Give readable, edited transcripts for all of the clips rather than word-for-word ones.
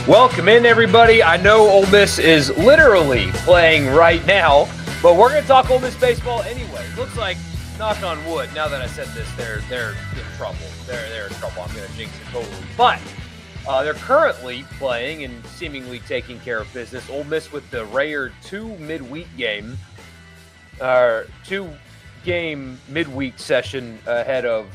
Welcome in, everybody. I know Ole Miss is literally playing right now, but we're going to talk Ole Miss baseball anyway. Looks like, knock on wood, now that I said this, they're in trouble. They're in trouble. I'm going to jinx it totally. But they're currently playing and seemingly taking care of business. Ole Miss with the rare two-game midweek session ahead of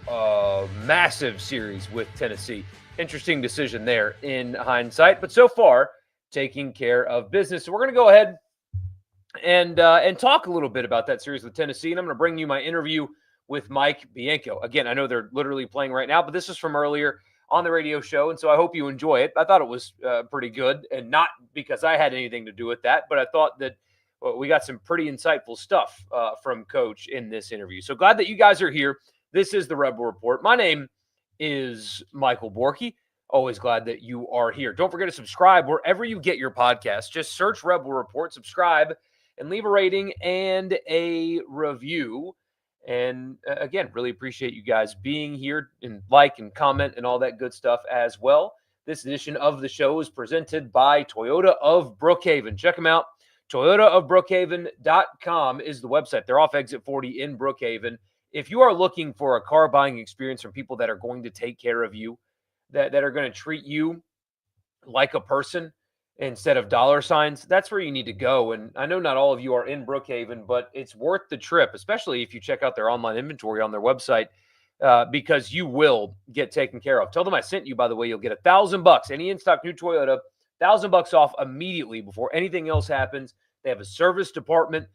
a massive series with Tennessee. Interesting decision there in hindsight, but so far taking care of business. So we're going to go ahead and talk a little bit about that series with Tennessee, and I'm going to bring you my interview with Mike Bianco. Again, I know they're literally playing right now, but this is from earlier on the radio show, and so I hope you enjoy it. I thought it was pretty good, and not because I had anything to do with that, but I thought that we got some pretty insightful stuff from Coach in this interview. So glad that you guys are here. This is the Rebel Report. My name is Michael Borky. Always glad that you are here. Don't forget to subscribe wherever you get your podcasts. Just search Rebel Report, subscribe, and leave a rating and a review. And again, really appreciate you guys being here and like and comment and all that good stuff as well. This edition of the show is presented by Toyota of Brookhaven. Check them out. ToyotaofBrookhaven.com is the website. They're off exit 40 in Brookhaven. If you are looking for a car buying experience from people that are going to take care of you, that are going to treat you like a person instead of dollar signs, that's where you need to go. And I know not all of you are in Brookhaven, but it's worth the trip, especially if you check out their online inventory on their website, because you will get taken care of. Tell them I sent you, by the way. You'll get $1,000. Any in-stock new Toyota, $1,000 off immediately before anything else happens. They have a service department.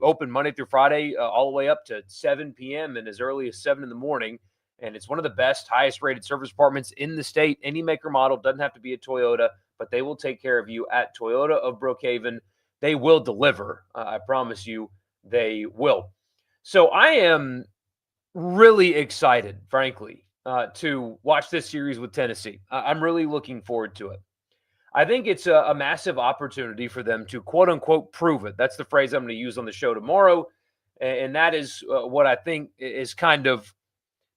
Open Monday through Friday, all the way up to 7 p.m. and as early as 7 in the morning. And it's one of the best, highest rated service departments in the state. Any maker model, doesn't have to be a Toyota, but they will take care of you at Toyota of Brookhaven. They will deliver. I promise you they will. So I am really excited, frankly, to watch this series with Tennessee. I'm really looking forward to it. I think it's a massive opportunity for them to, quote-unquote, prove it. That's the phrase I'm going to use on the show tomorrow, and that is what I think is kind of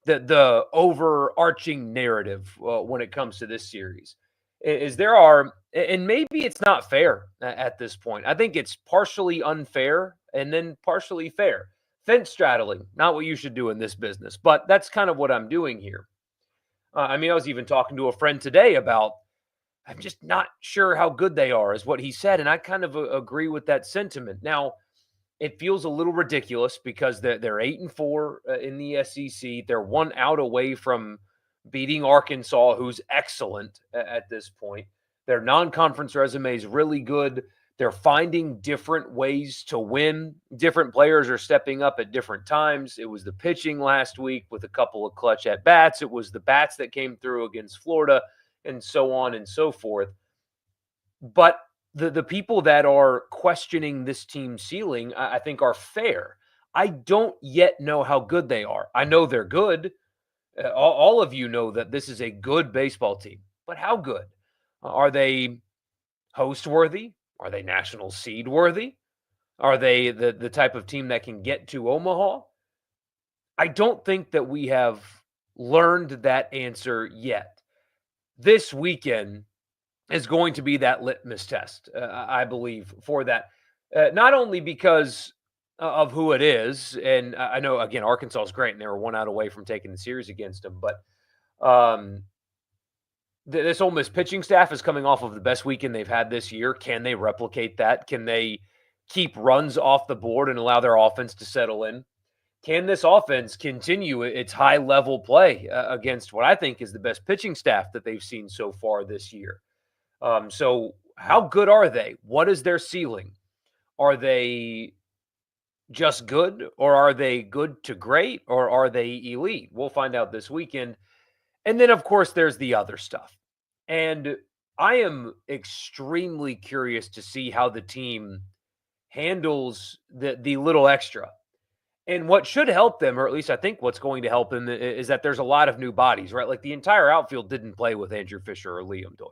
the overarching narrative when it comes to this series. Is there are, and maybe it's not fair at this point. I think it's partially unfair and then partially fair. Fence straddling, not what you should do in this business, but that's kind of what I'm doing here. I was even talking to a friend today about, I'm just not sure how good they are, is what he said. And I kind of agree with that sentiment. Now, it feels a little ridiculous because they're 8-4 in the SEC. They're 1 out away from beating Arkansas, who's excellent at this point. Their non-conference resume is really good. They're finding different ways to win. Different players are stepping up at different times. It was the pitching last week with a couple of clutch at-bats. It was the bats that came through against Florida, and so on and so forth. But the people that are questioning this team's ceiling, I think, are fair. I don't yet know how good they are. I know they're good. All of you know that this is a good baseball team. But how good? Are they host-worthy? Are they national seed-worthy? Are they the type of team that can get to Omaha? I don't think that we have learned that answer yet. This weekend is going to be that litmus test, I believe, for that. Not only because of who it is, and I know, again, Arkansas is great, and they were 1 out away from taking the series against them, but this Ole Miss pitching staff is coming off of the best weekend they've had this year. Can they replicate that? Can they keep runs off the board and allow their offense to settle in? Can this offense continue its high-level play against what I think is the best pitching staff that they've seen so far this year? So how good are they? What is their ceiling? Are they just good, or are they good to great, or are they elite? We'll find out this weekend. And then, of course, there's the other stuff. And I am extremely curious to see how the team handles the little extra. And what should help them, or at least I think what's going to help them, is that there's a lot of new bodies, right? Like the entire outfield didn't play with Andrew Fischer or Liam Doyle.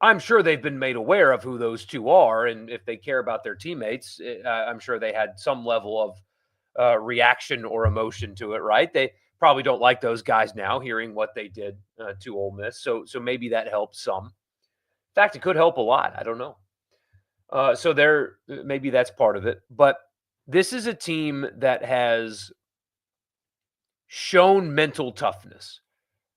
I'm sure they've been made aware of who those two are, and if they care about their teammates, I'm sure they had some level of reaction or emotion to it, right? probably don't like those guys now, hearing what they did to Ole Miss. So maybe that helps some. In fact, it could help a lot. I don't know. So there, maybe that's part of it. But this is a team that has shown mental toughness.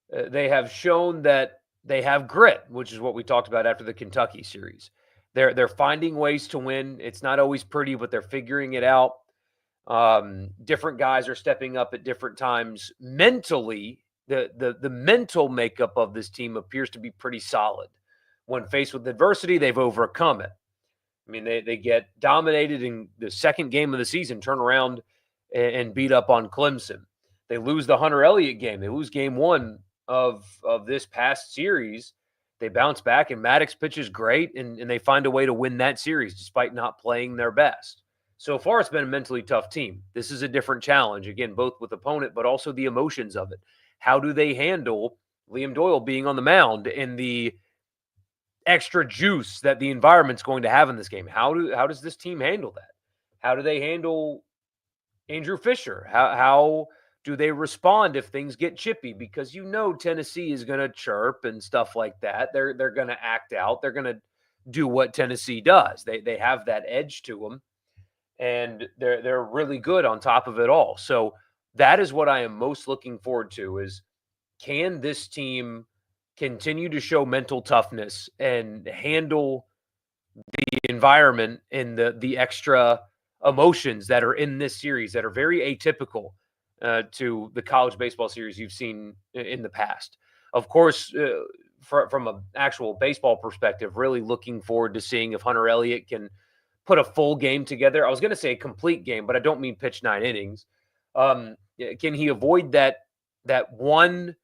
They have shown that they have grit, which is what we talked about after the Kentucky series. They're finding ways to win. It's not always pretty, but they're figuring it out. Different guys are stepping up at different times. Mentally, the mental makeup of this team appears to be pretty solid. When faced with adversity, they've overcome it. I mean, they get dominated in the second game of the season, turn around and beat up on Clemson. They lose the Hunter Elliott game. They lose game one of this past series. They bounce back, and Maddox pitches great, and they find a way to win that series despite not playing their best. So far, it's been a mentally tough team. This is a different challenge, again, both with opponent, but also the emotions of it. How do they handle Liam Doyle being on the mound and the extra juice that the environment's going to have in this game? How does this team handle that? How do they handle Andrew Fischer? How do they respond if things get chippy? Because Tennessee is going to chirp and stuff like that. They're going to act out. They're going to do what Tennessee does. They have that edge to them, and they're really good on top of it all. So that is what I am most looking forward to, is can this team continue to show mental toughness and handle the environment and the extra emotions that are in this series that are very atypical to the college baseball series you've seen in the past. Of course, from an actual baseball perspective, really looking forward to seeing if Hunter Elliott can put a full game together. I was going to say a complete game, but I don't mean pitch 9 innings. Can he avoid that one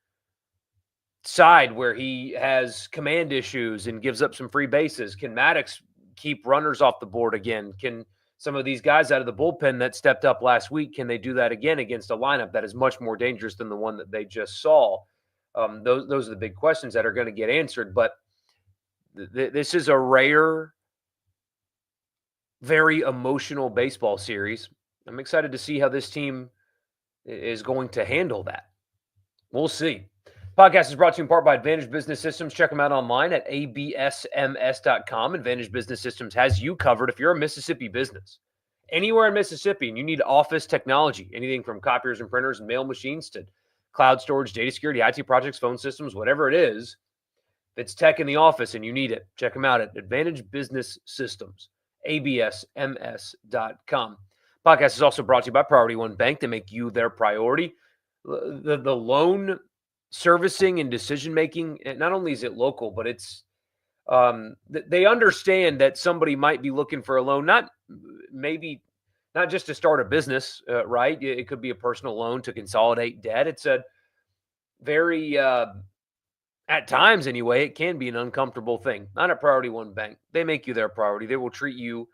side where he has command issues and gives up some free bases? Can Maddox keep runners off the board again? Can some of these guys out of the bullpen that stepped up last week, can they do that again against a lineup that is much more dangerous than the one that they just saw? Those are the big questions that are going to get answered. But this is a rare, very emotional baseball series. I'm excited to see how this team is going to handle that. We'll see. Podcast is brought to you in part by Advantage Business Systems. Check them out online at absms.com. Advantage Business Systems has you covered if you're a Mississippi business. Anywhere in Mississippi and you need office technology, anything from copiers and printers and mail machines to cloud storage, data security, IT projects, phone systems, whatever it is, if it's tech in the office and you need it, check them out at Advantage Business Systems, absms.com. Podcast is also brought to you by Priority One Bank. They make you their priority. The loan servicing and decision-making, not only is it local, but it's they understand that somebody might be looking for a loan, not just to start a business, right? It could be a personal loan to consolidate debt. It's a very, at times anyway, it can be an uncomfortable thing. Not at Priority One Bank. They make you their priority. They will treat you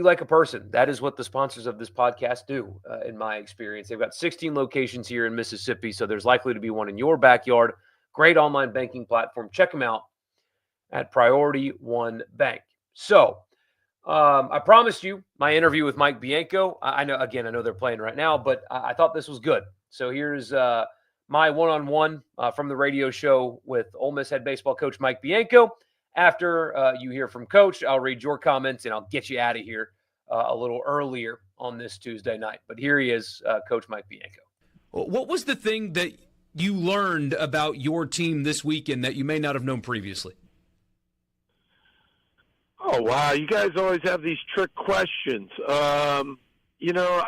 like a person. That is what the sponsors of this podcast do, in my experience. They've got 16 locations here in Mississippi, so there's likely to be one in your backyard. Great online banking platform. Check them out at Priority One Bank. So I promised you my interview with Mike Bianco. I know they're playing right now, but I thought this was good. So here's my one-on-one from the radio show with Ole Miss head baseball coach Mike Bianco. After you hear from Coach, I'll read your comments and I'll get you out of here a little earlier on this Tuesday night. But here he is, Coach Mike Bianco. What was the thing that you learned about your team this weekend that you may not have known previously? Oh, wow. You guys always have these trick questions. I don't know.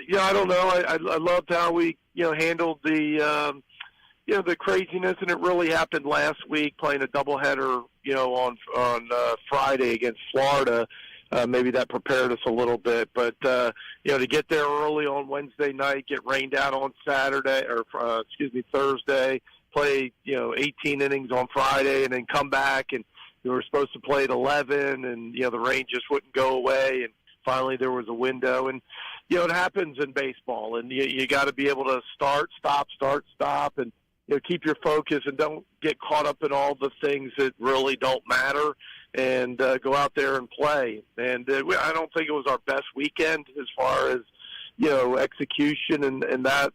I loved how we, handled the craziness, and it really happened last week playing a doubleheader, on Friday against Florida. Maybe that prepared us a little bit, but to get there early on Wednesday night, get rained out on Thursday, play 18 innings on Friday, and then come back, and we were supposed to play at 11, and the rain just wouldn't go away, and finally there was a window, and it happens in baseball, and you got to be able to start, stop, and keep your focus and don't get caught up in all the things that really don't matter, and go out there and play. And I don't think it was our best weekend as far as execution and that.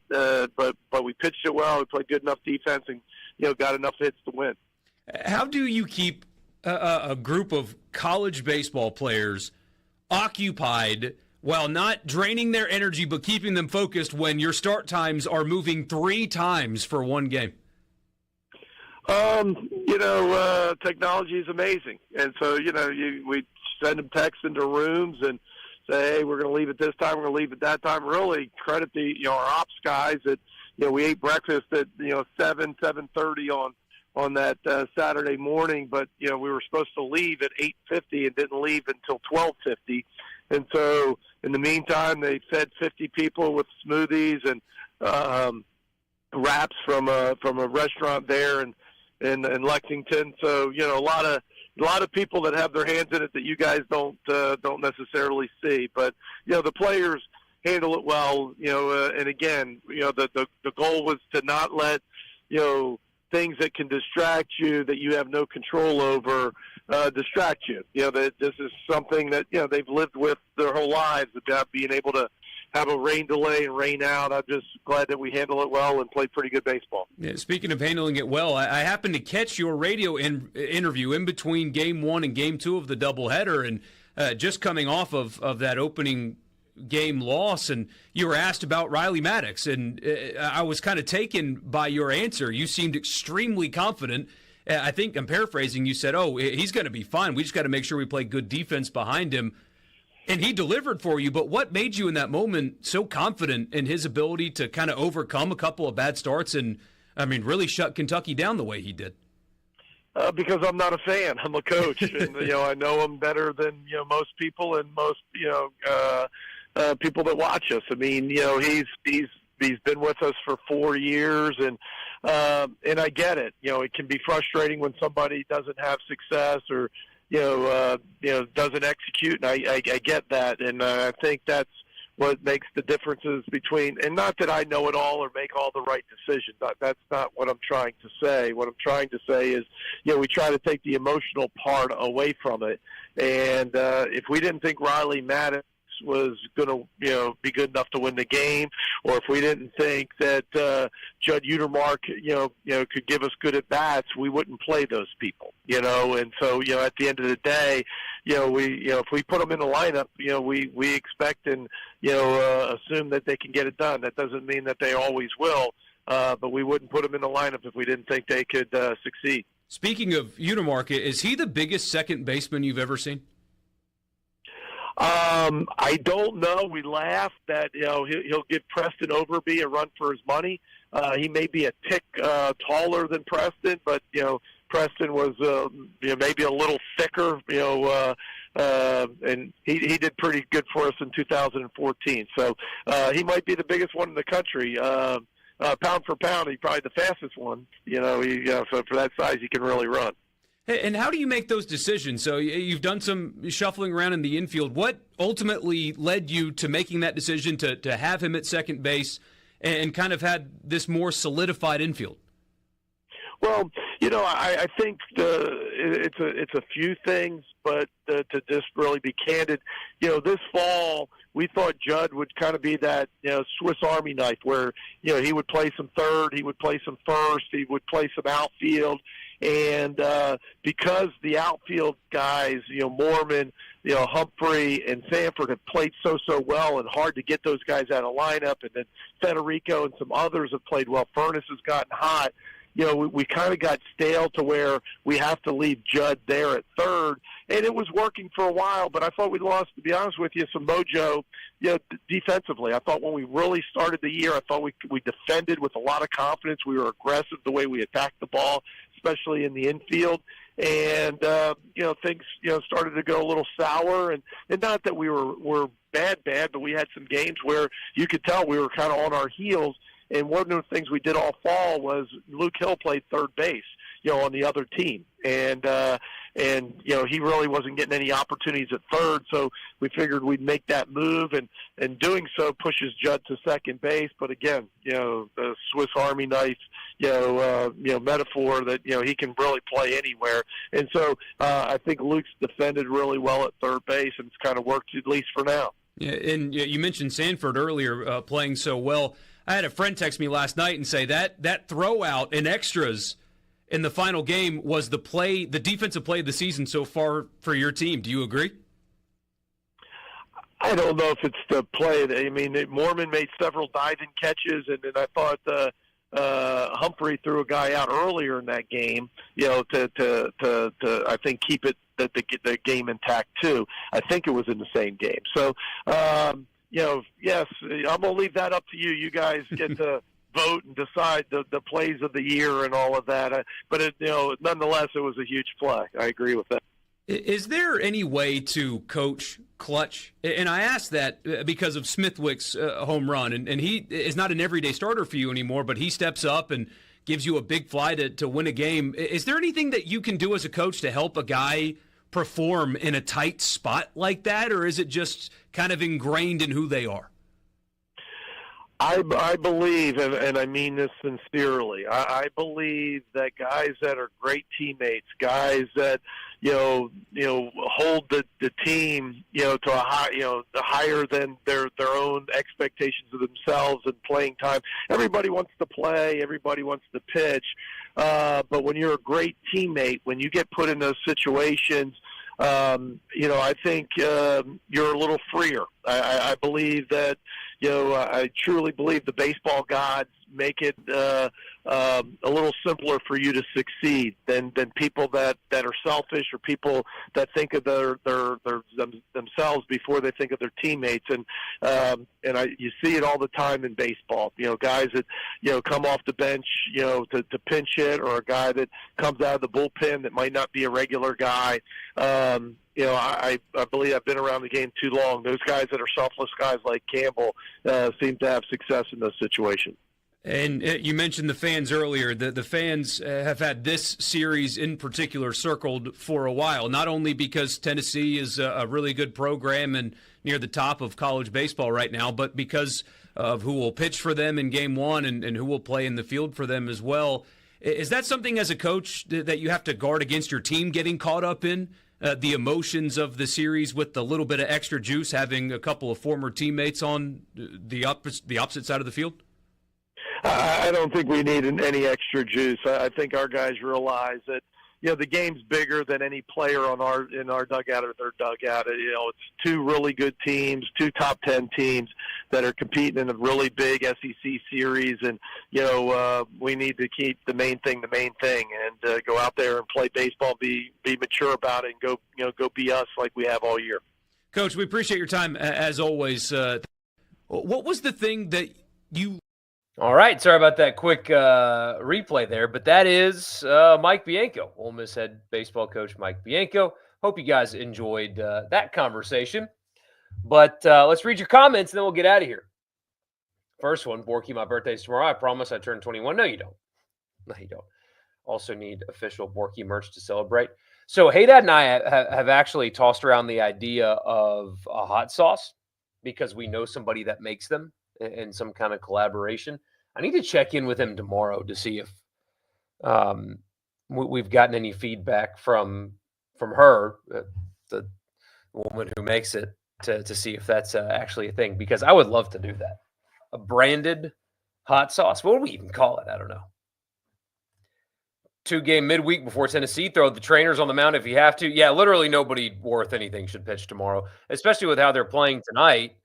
But we pitched it well. We played good enough defense and got enough hits to win. How do you keep a group of college baseball players occupied while not draining their energy but keeping them focused when your start times are moving 3 times for one game? Technology is amazing. And so, we send them texts into rooms and say, hey, we're going to leave at this time, we're going to leave at that time. Really credit our ops guys that, we ate breakfast at, 7:30 on that Saturday morning, but, we were supposed to leave at 8:50 and didn't leave until 12:50. And so in the meantime, they fed 50 people with smoothies and wraps from a restaurant there in Lexington. So, a lot of people that have their hands in it that you guys don't necessarily see. But, the players handle it well, and again, the goal was to not let, things that can distract you that you have no control over distract you. That this is something that, they've lived with their whole lives, about being able to have a rain delay and rain out. I'm just glad that we handle it well and play pretty good baseball. Yeah, speaking of handling it well, I happened to catch your radio interview in between Game 1 and Game 2 of the doubleheader, and just coming off of that opening game loss, and you were asked about Riley Maddox, and I was kind of taken by your answer. You seemed extremely confident. I think I'm paraphrasing. You said, he's going to be fine. We just got to make sure we play good defense behind him. And he delivered for you, but what made you in that moment so confident in his ability to kind of overcome a couple of bad starts and, really shut Kentucky down the way he did? Because I'm not a fan. I'm a coach, and I know him better than most people and most people that watch us. He's been with us for 4 years, and I get it. It can be frustrating when somebody doesn't have success or doesn't execute, and I get that, and I think that's what makes the differences between, and not that I know it all or make all the right decisions. That's not what I'm trying to say. What I'm trying to say is, we try to take the emotional part away from it, and if we didn't think Riley Maddox was going to, be good enough to win the game, or if we didn't think that Judd Utermark, could give us good at bats, we wouldn't play those people, And so, at the end of the day, if we put them in the lineup, we expect and assume that they can get it done. That doesn't mean that they always will, but we wouldn't put them in the lineup if we didn't think they could succeed. Speaking of Utermark, is he the biggest second baseman you've ever seen? I don't know. We laugh that, he'll give Preston Overby a run for his money. He may be a tick taller than Preston, but, Preston was, maybe a little thicker, and he did pretty good for us in 2014. So he might be the biggest one in the country. Pound for pound, he's probably the fastest one. So for that size, he can really run. And how do you make those decisions? So you've done some shuffling around in the infield. What ultimately led you to making that decision to have him at second base and kind of had this more solidified infield? Well, I think it's a few things, but to just really be candid, this fall we thought Judd would kind of be that Swiss Army knife where he would play some third, he would play some first, he would play some outfield. And because the outfield guys, Mormon, Humphrey and Sanford have played so well and hard to get those guys out of lineup, and then Federico and some others have played well. Furness has gotten hot. We kind of got stale to where we have to leave Judd there at third, and it was working for a while, but I thought we lost, to be honest with you, some mojo, defensively. I thought when we really started the year, I thought we defended with a lot of confidence. We were aggressive the way we attacked the ball, especially in the infield, and things started to go a little sour, and not that we were bad, but we had some games where you could tell we were kind of on our heels. And one of the things we did all fall was Luke Hill played third base, on the other team. And he really wasn't getting any opportunities at third, so we figured we'd make that move, and doing so pushes Judd to second base. But again, the Swiss Army knife, metaphor that, he can really play anywhere. And so I think Luke's defended really well at third base, and it's kind of worked, at least for now. Yeah, and you mentioned Sanford earlier playing so well. I had a friend text me last night and say that throw out in extras in the final game was the defensive play of the season so far for your team. Do you agree? I don't know if it's the play. I mean, Mormon made several diving catches, and then I thought Humphrey threw a guy out earlier in that game, to I think keep it the game intact too. I think it was in the same game. So, yes, I'm gonna leave that up to you. You guys get to vote and decide the plays of the year and all of that. But nonetheless, it was a huge play. I agree with that. Is there any way to coach clutch? And I ask that because of Smithwick's home run, and he is not an everyday starter for you anymore, but he steps up and gives you a big fly to win a game. Is there anything that you can do as a coach to help a guy perform in a tight spot like that, or is it just kind of ingrained in who they are? I believe, and I mean this sincerely, I believe that guys that are great teammates, guys that hold the team to a high higher than their own expectations of themselves and playing time. Everybody wants to play, everybody wants to pitch, but when you're a great teammate, when you get put in those situations, I think you're a little freer. I believe that, I truly believe the baseball gods make it a little simpler for you to succeed than people that are selfish or people that think of themselves before they think of their teammates. And you see it all the time in baseball. Guys that come off the bench to pinch hit, or a guy that comes out of the bullpen that might not be a regular guy. I believe I've been around the game too long. Those guys that are selfless guys like Campbell seem to have success in those situations. And you mentioned the fans earlier. The fans have had this series in particular circled for a while, not only because Tennessee is a really good program and near the top of college baseball right now, but because of who will pitch for them in Game 1 and who will play in the field for them as well. Is that something as a coach that you have to guard against your team getting caught up in? The emotions of the series with the little bit of extra juice, having a couple of former teammates on the opposite side of the field? I don't think we need any extra juice. I think our guys realize that the game's bigger than any player in our dugout or their dugout. It's two really good teams, two top 10 teams that are competing in a really big SEC series, and we need to keep the main thing, and go out there and play baseball, be mature about it, and go be us like we have all year. Coach, we appreciate your time as always. What was the thing that you? All right, sorry about that quick replay there, but that is Mike Bianco, Ole Miss head baseball coach Mike Bianco. Hope you guys enjoyed that conversation. But let's read your comments, and then we'll get out of here. First one, Borky, my birthday's tomorrow. I promise I turn 21. No, you don't. No, you don't. Also need official Borky merch to celebrate. So Haydad and I have actually tossed around the idea of a hot sauce because we know somebody that makes them in some kind of collaboration. I need to check in with him tomorrow to see if we've gotten any feedback from her, the woman who makes it, to see if that's actually a thing, because I would love to do that. A branded hot sauce. What do we even call it? I don't know. 2-game midweek before Tennessee. Throw the trainers on the mound if you have to. Yeah, literally nobody worth anything should pitch tomorrow, especially with how they're playing tonight.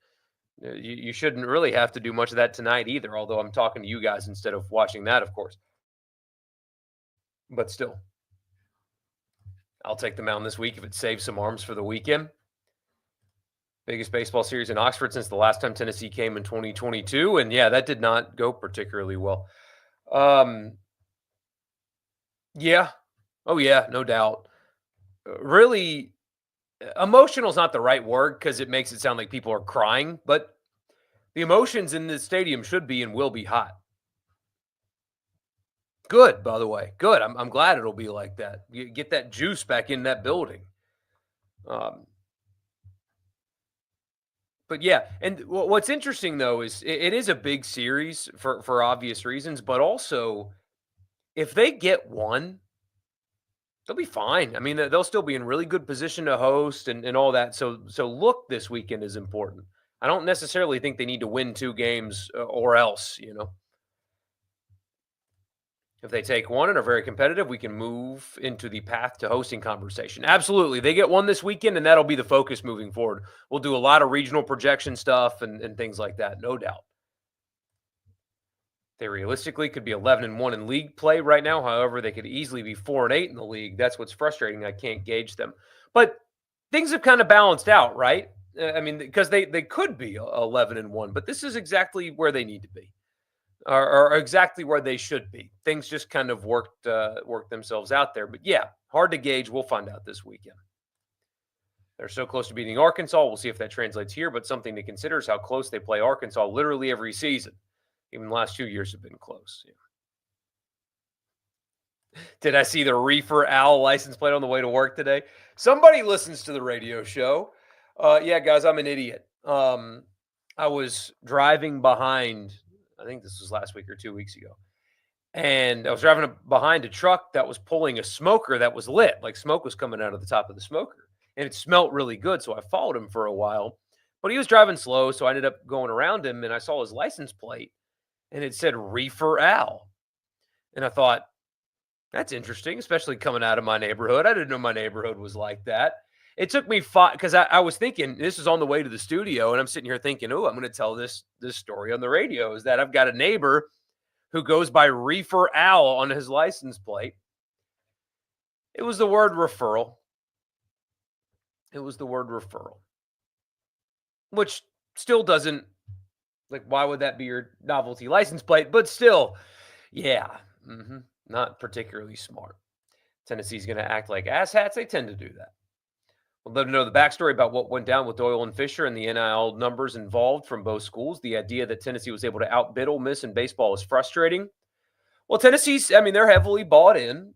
You shouldn't really have to do much of that tonight either, although I'm talking to you guys instead of watching that, of course. But still, I'll take the mound this week if it saves some arms for the weekend. Biggest baseball series in Oxford since the last time Tennessee came in 2022. And, yeah, that did not go particularly well. Yeah. Oh, yeah, no doubt. Really, emotional is not the right word because it makes it sound like people are crying, but the emotions in this stadium should be and will be hot. Good, by the way. Good. I'm glad it'll be like that. You get that juice back in that building. But yeah, and what's interesting though is it is a big series for obvious reasons, but also if they get one, they'll be fine. I mean, they'll still be in really good position to host and all that. So look this weekend is important. I don't necessarily think they need to win 2 games or else, If they take one and are very competitive, we can move into the path to hosting conversation. Absolutely. They get one this weekend, and that'll be the focus moving forward. We'll do a lot of regional projection stuff and things like that, no doubt. They realistically could be 11-1 in league play right now. However, they could easily be 4-8 in the league. That's what's frustrating. I can't gauge them. But things have kind of balanced out, right? I mean, because they could be 11-1, but this is exactly where they need to be. Or exactly where they should be. Things just kind of worked themselves out there. But yeah, hard to gauge. We'll find out this weekend. They're so close to beating Arkansas. We'll see if that translates here. But something to consider is how close they play Arkansas literally every season. Even the last 2 years have been close. Yeah. Did I see the Reefer Owl license plate on the way to work today? Somebody listens to the radio show. Yeah, guys, I'm an idiot. I was driving behind, I think this was last week or 2 weeks ago, and I was driving behind a truck that was pulling a smoker that was lit. Like smoke was coming out of the top of the smoker, and it smelled really good, so I followed him for a while. But he was driving slow, so I ended up going around him, and I saw his license plate, and it said Reefer Owl. And I thought, that's interesting, especially coming out of my neighborhood. I didn't know my neighborhood was like that. It took me because I was thinking, this is on the way to the studio, and I'm sitting here thinking, oh, I'm going to tell this story on the radio, is that I've got a neighbor who goes by Reefer Owl on his license plate. It was the word referral. It was the word referral, which still doesn't, like, why would that be your novelty license plate? But still, yeah, not particularly smart. Tennessee's going to act like asshats. They tend to do that. We'll let them know the backstory about what went down with Doyle and Fischer and the NIL numbers involved from both schools. The idea that Tennessee was able to outbid Ole Miss in baseball is frustrating. Well, Tennessee's, they're heavily bought in.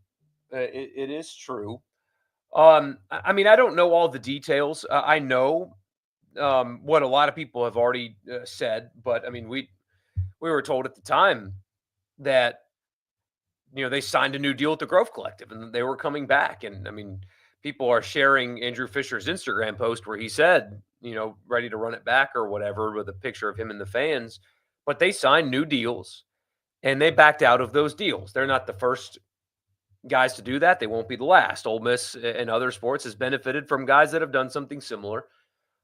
It is true. I don't know all the details. I know what a lot of people have already said, but we were told at the time that they signed a new deal with the Grove Collective and they were coming back. And people are sharing Andrew Fisher's Instagram post where he said, ready to run it back or whatever, with a picture of him and the fans. But they signed new deals and they backed out of those deals. They're not the first guys to do that. They won't be the last. Ole Miss and other sports has benefited from guys that have done something similar.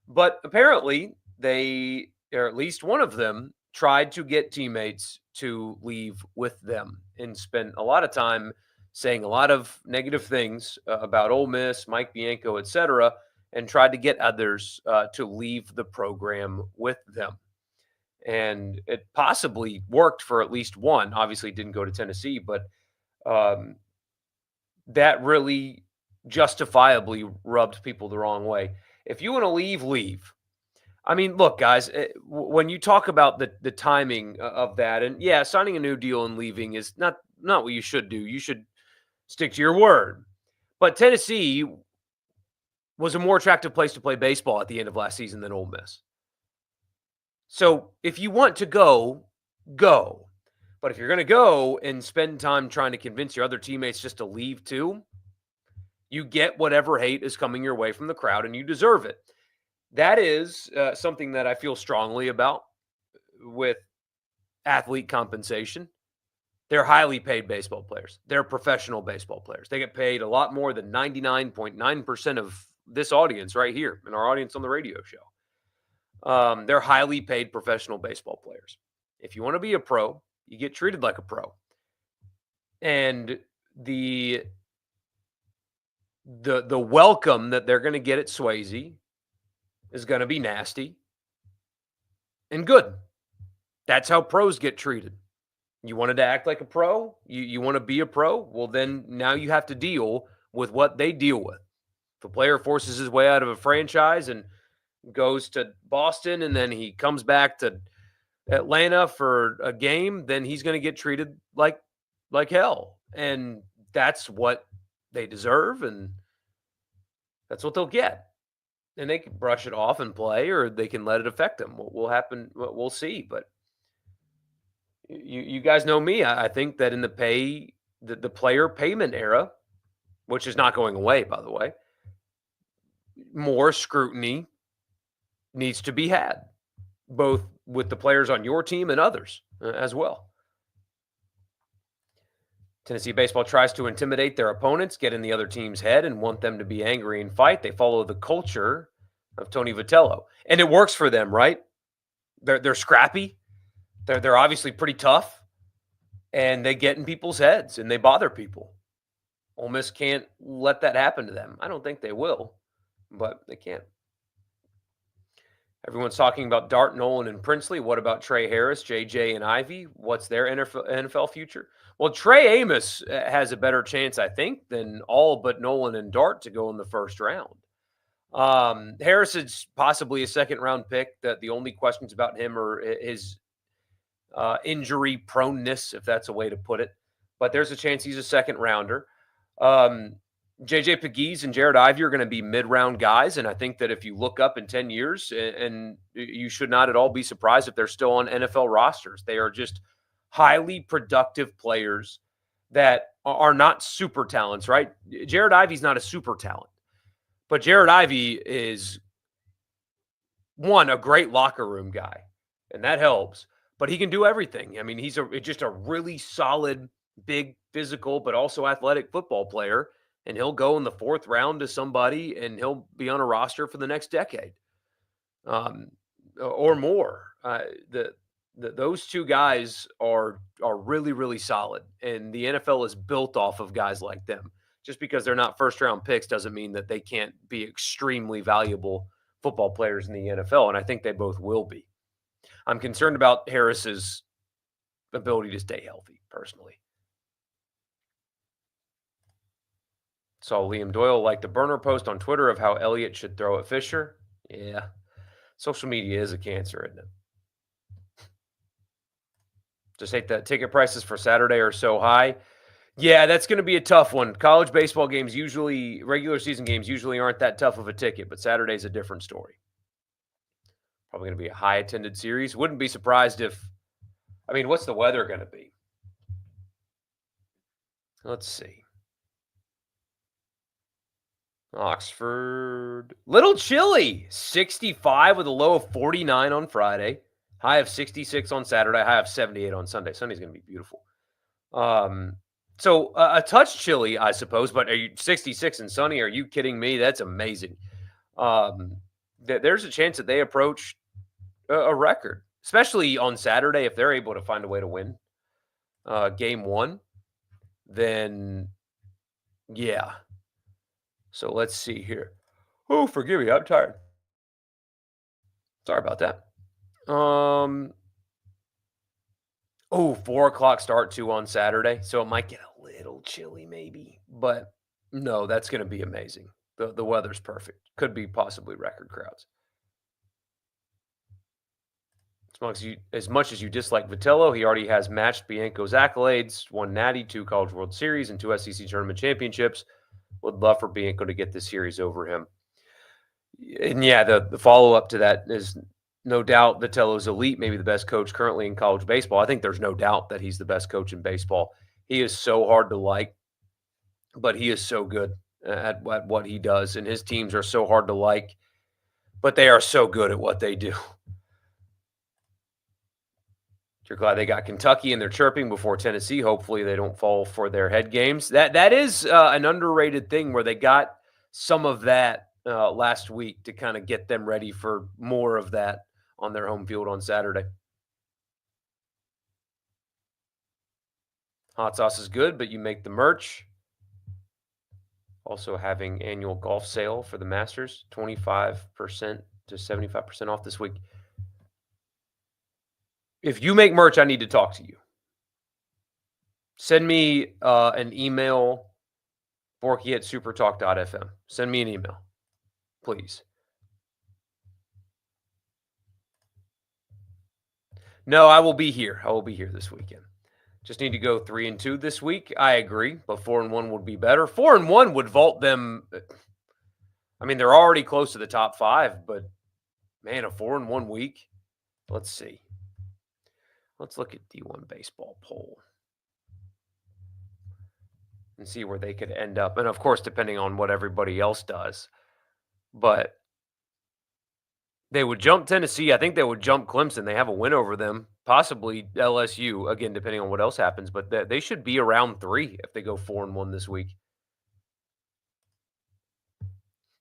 But apparently they, or at least one of them, tried to get teammates to leave with them and spent a lot of time saying a lot of negative things about Ole Miss, Mike Bianco, etc., and tried to get others to leave the program with them. And it possibly worked for at least one. Obviously, it didn't go to Tennessee, but that really justifiably rubbed people the wrong way. If you want to leave, leave. Look, guys, when you talk about the timing of that, and yeah, signing a new deal and leaving is not what you should do. You should stick to your word. But Tennessee was a more attractive place to play baseball at the end of last season than Ole Miss. So if you want to go, go. But if you're going to go and spend time trying to convince your other teammates just to leave too, you get whatever hate is coming your way from the crowd, and you deserve it. That is something that I feel strongly about with athlete compensation. They're highly paid baseball players. They're professional baseball players. They get paid a lot more than 99.9% of this audience right here, and our audience on the radio show. They're highly paid professional baseball players. If you want to be a pro, you get treated like a pro. And the welcome that they're going to get at Swayze is going to be nasty and good. That's how pros get treated. You wanted to act like a pro? You want to be a pro? Well, then now you have to deal with what they deal with. If a player forces his way out of a franchise and goes to Boston and then he comes back to Atlanta for a game, then he's going to get treated like hell. And that's what they deserve, and that's what they'll get. And they can brush it off and play, or they can let it affect them. What will happen, we'll see. But you guys know me. I think that in the player payment era, which is not going away, by the way, more scrutiny needs to be had. both with the players on your team and others as well. Tennessee baseball tries to intimidate their opponents, get in the other team's head, and want them to be angry and fight. They follow the culture of Tony Vitello, and it works for them, right? They're scrappy. They're obviously pretty tough, and they get in people's heads and they bother people. Ole Miss can't let that happen to them. I don't think they will, but they can't. Everyone's talking about Dart, Nolan, and Princely. What about Trey Harris, JJ, and Ivy? What's their NFL future? Well, Trey Amos has a better chance, I think, than all but Nolan and Dart to go in the first round. Harris is possibly a second-round pick. The only questions about him are his injury proneness, if that's a way to put it. But there's a chance he's a second-rounder. JJ Pegues and Jared Ivey are going to be mid-round guys, and I think that if you look up in 10 years, and you should not at all be surprised if they're still on NFL rosters. They are just highly productive players that are not super talents, right? Jared Ivey's not a super talent, but Jared Ivey is, one, a great locker room guy, and that helps, but he can do everything. I mean, he's just a really solid, big, physical, but also athletic football player. And he'll go in the fourth round to somebody, and he'll be on a roster for the next decade, or more. Those two guys are really, really solid, and the NFL is built off of guys like them. Just because they're not first-round picks doesn't mean that they can't be extremely valuable football players in the NFL, and I think they both will be. I'm concerned about Harris's ability to stay healthy, personally. Saw Liam Doyle like the burner post on Twitter of how Elliott should throw at Fischer. Yeah. Social media is a cancer, isn't it? Just hate that ticket prices for Saturday are so high. Yeah, that's going to be a tough one. College baseball games usually, regular season games usually aren't that tough of a ticket, but Saturday's a different story. Probably going to be a high attended series. Wouldn't be surprised if, what's the weather going to be? Let's see. Oxford, little chilly, 65 with a low of 49 on Friday, high of 66 on Saturday, high of 78 on Sunday. Sunday's going to be beautiful. So a touch chilly, I suppose, but are you 66 and sunny? Are you kidding me? That's amazing. There's a chance that they approach a record, especially on Saturday. If they're able to find a way to win game one, then yeah. So let's see here. Oh, forgive me. I'm tired. Sorry about that. 4 o'clock start too on Saturday. So it might get a little chilly maybe. But no, that's going to be amazing. The weather's perfect. Could be possibly record crowds. As much as you dislike Vitello, he already has matched Bianco's accolades, 1 Natty, 2 College World Series, and 2 SEC Tournament Championships. Would love for Bianco to get this series over him. And yeah, the follow-up to that is no doubt Vitello's elite, maybe the best coach currently in college baseball. I think there's no doubt that he's the best coach in baseball. He is so hard to like, but he is so good at what he does. And his teams are so hard to like, but they are so good at what they do. You're glad they got Kentucky and they're chirping before Tennessee. Hopefully they don't fall for their head games. That is an underrated thing where they got some of that last week to kind of get them ready for more of that on their home field on Saturday. Hot sauce is good, but you make the merch. Also having annual golf sale for the Masters, 25% to 75% off this week. If you make merch, I need to talk to you. Send me an email, borky@supertalk.fm. Send me an email, please. No, I will be here. I will be here this weekend. Just need to go 3-2 this week. I agree, but 4-1 would be better. 4-1 would vault them. They're already close to the top 5, but man, a 4-1 week. Let's see. Let's look at D1 baseball poll and see where they could end up. And of course, depending on what everybody else does. But They would jump Tennessee. I think they would jump Clemson. They have a win over them, possibly LSU, again, depending on what else happens. But they should be around 3 if they go 4-1 this week.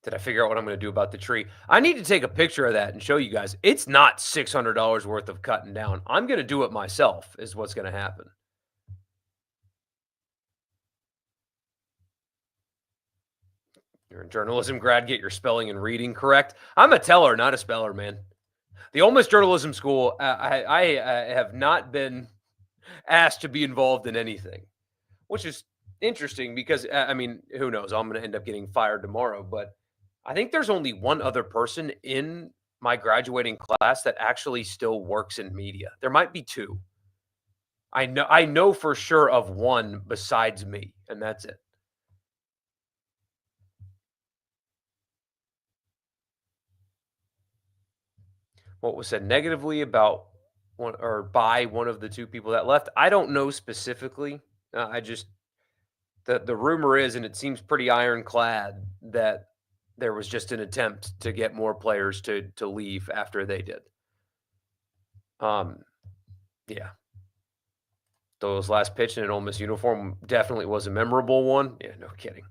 Did I figure out what I'm going to do about the tree? I need to take a picture of that and show you guys. It's not $600 worth of cutting down. I'm going to do it myself is what's going to happen. You're a journalism grad, get your spelling and reading correct. I'm a teller, not a speller, man. The Ole Miss Journalism School, I have not been asked to be involved in anything, which is interesting because, I mean, who knows? I'm going to end up getting fired tomorrow, but I think there's only one other person in my graduating class that actually still works in media. There might be 2. I know for sure of one besides me, and that's it. What was said negatively about one or by one of the 2 people that left? I don't know specifically. I just the rumor is, and it seems pretty ironclad, that there was just an attempt to get more players to leave after they did. Yeah. Doyle's last pitch in an Ole Miss uniform definitely was a memorable one. Yeah, no kidding.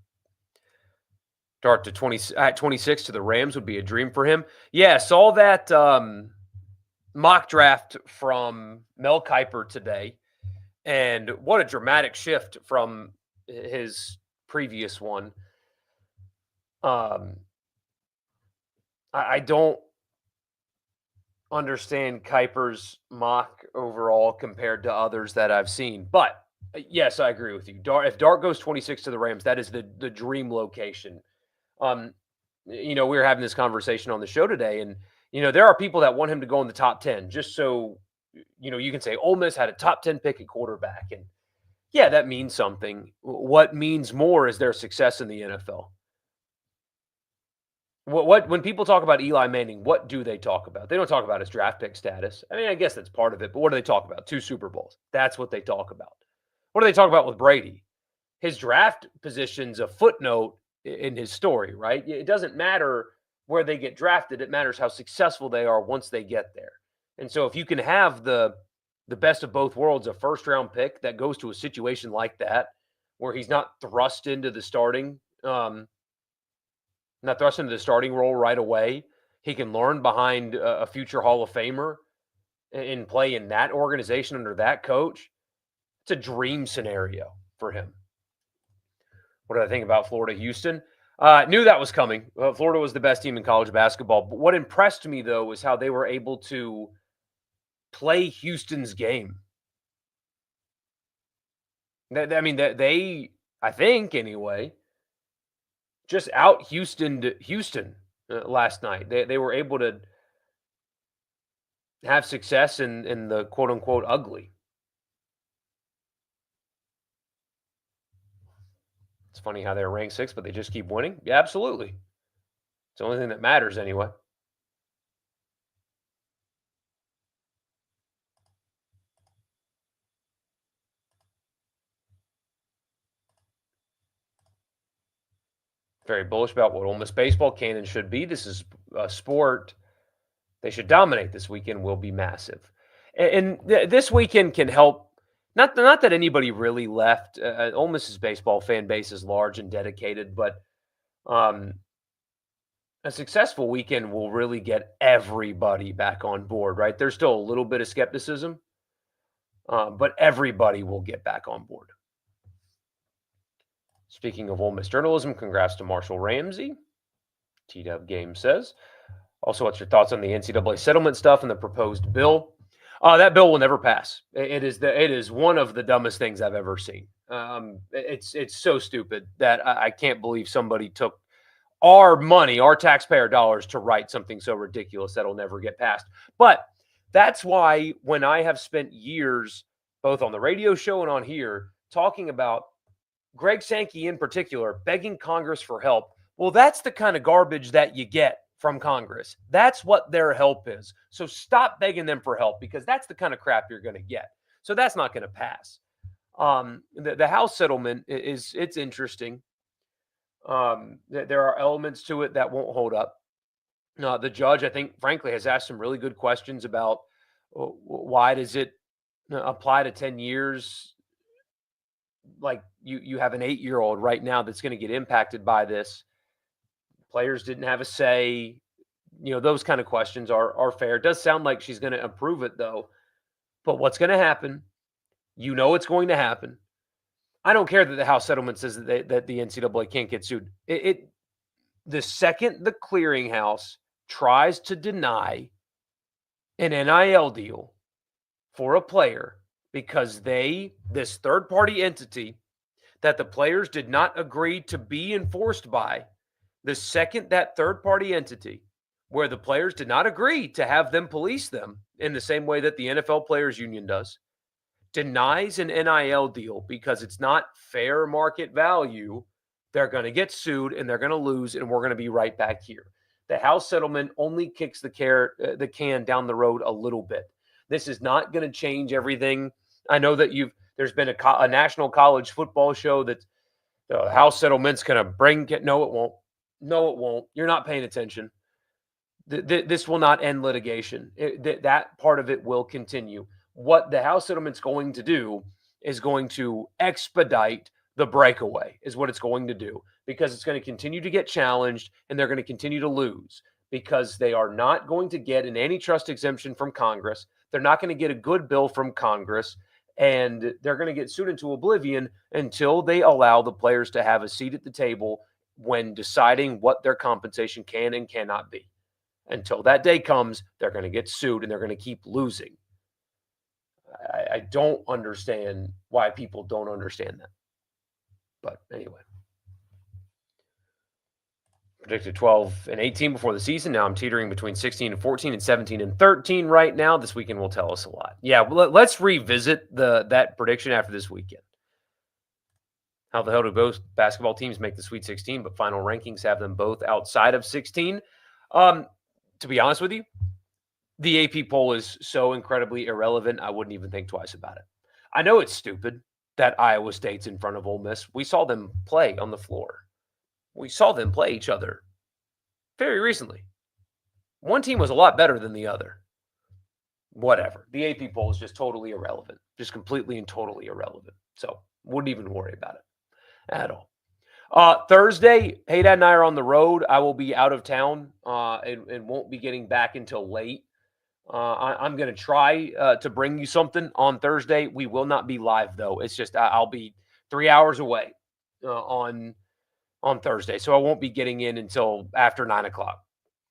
Dart to 26 to the Rams would be a dream for him. Yeah, saw that mock draft from Mel Kiper today, and what a dramatic shift from his previous one. I don't understand Kiper's mock overall compared to others that I've seen, but yes, I agree with you. If Dart goes 26 to the Rams, that is the dream location. We were having this conversation on the show today, and there are people that want him to go in the top 10, just so you can say Ole Miss had a top 10 pick at quarterback, and yeah, that means something. What means more is their success in the NFL. When people talk about Eli Manning, what do they talk about? They don't talk about his draft pick status. I mean, I guess that's part of it, but what do they talk about? 2 Super Bowls. That's what they talk about. What do they talk about with Brady? His draft position's a footnote in his story, right? It doesn't matter where they get drafted. It matters how successful they are once they get there. And so if you can have the best of both worlds, a first-round pick that goes to a situation like that, where he's not thrust into the starting role right away. He can learn behind a future Hall of Famer and play in that organization under that coach. It's a dream scenario for him. What did I think about Florida Houston? Knew that was coming. Florida was the best team in college basketball. But what impressed me, though, was how they were able to play Houston's game. They, I think anyway, just out Houston last night. They were able to have success in the quote unquote ugly. It's funny how they're ranked 6th, but they just keep winning. Yeah, absolutely. It's the only thing that matters anyway. Very bullish about what Ole Miss baseball can and should be. This is a sport they should dominate this weekend, will be massive. And this weekend can help. Not that anybody really left. Ole Miss's baseball fan base is large and dedicated, but a successful weekend will really get everybody back on board, right? There's still a little bit of skepticism, but everybody will get back on board. Speaking of Ole Miss journalism, congrats to Marshall Ramsey. T-Dub Game says. Also, what's your thoughts on the NCAA settlement stuff and the proposed bill? That bill will never pass. It is one of the dumbest things I've ever seen. It's so stupid that I can't believe somebody took our money, our taxpayer dollars, to write something so ridiculous that'll never get passed. But that's why when I have spent years, both on the radio show and on here, talking about Greg Sankey in particular, begging Congress for help, well, that's the kind of garbage that you get from Congress. That's what their help is. So stop begging them for help, because that's the kind of crap you're going to get. So that's not going to pass. The House settlement it's interesting. There are elements to it that won't hold up. The judge, I think, frankly, has asked some really good questions about why does it apply to 10 years? Like you have an 8-year-old right now that's going to get impacted by this. Players didn't have a say. Those kind of questions are fair. It does sound like she's going to approve it, though. But what's going to happen? It's going to happen. I don't care that the House settlement says that the NCAA can't get sued. The second the clearinghouse tries to deny an NIL deal for a player because this third-party entity that the players did not agree to be enforced by, the second that third-party entity, where the players did not agree to have them police them in the same way that the NFL Players Union does, denies an NIL deal because it's not fair market value, they're going to get sued and they're going to lose, and we're going to be right back here. The House settlement only kicks the can down the road a little bit. This is not going to change everything. I know that there's been a national college football show that the House settlement's going to bring. No, it won't. No, it won't. You're not paying attention. This will not end litigation. That part of it will continue. What the House settlement's going to do is going to expedite the breakaway, is what it's going to do, because it's going to continue to get challenged and they're going to continue to lose because they are not going to get an antitrust exemption from Congress. They're not going to get a good bill from Congress, and they're going to get sued into oblivion until they allow the players to have a seat at the table when deciding what their compensation can and cannot be. Until that day comes, they're going to get sued and they're going to keep losing. I don't understand why people don't understand that. But anyway. Predicted 12 and 18 before the season. Now I'm teetering between 16 and 14 and 17 and 13 right now. This weekend will tell us a lot. Yeah, let's revisit that prediction after this weekend. How the hell do both basketball teams make the Sweet 16, but final rankings have them both outside of 16? To be honest with you, the AP poll is so incredibly irrelevant, I wouldn't even think twice about it. I know it's stupid that Iowa State's in front of Ole Miss. We saw them play on the floor. We saw them play each other very recently. One team was a lot better than the other. Whatever. The AP poll is just totally irrelevant. Just completely and totally irrelevant. So wouldn't even worry about it at all. Thursday, Haydad and I are on the road. I will be out of town and won't be getting back until late. I'm going to try to bring you something on Thursday. We will not be live, though. It's just I'll be 3 hours away on Thursday, so I won't be getting in until after 9 o'clock.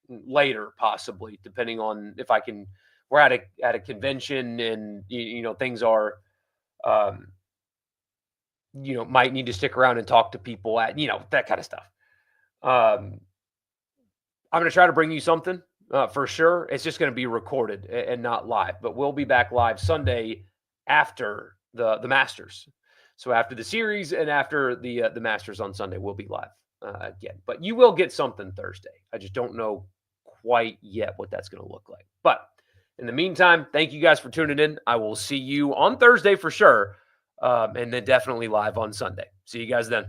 Later, possibly, depending on if I can. We're at a convention, and things are. Might need to stick around and talk to people at, that kind of stuff. I'm going to try to bring you something for sure. It's just going to be recorded and not live, but we'll be back live Sunday after the Masters. So after the series and after the Masters on Sunday, we'll be live again. But you will get something Thursday. I just don't know quite yet what that's going to look like. But in the meantime, thank you guys for tuning in. I will see you on Thursday for sure. And then definitely live on Sunday. See you guys then.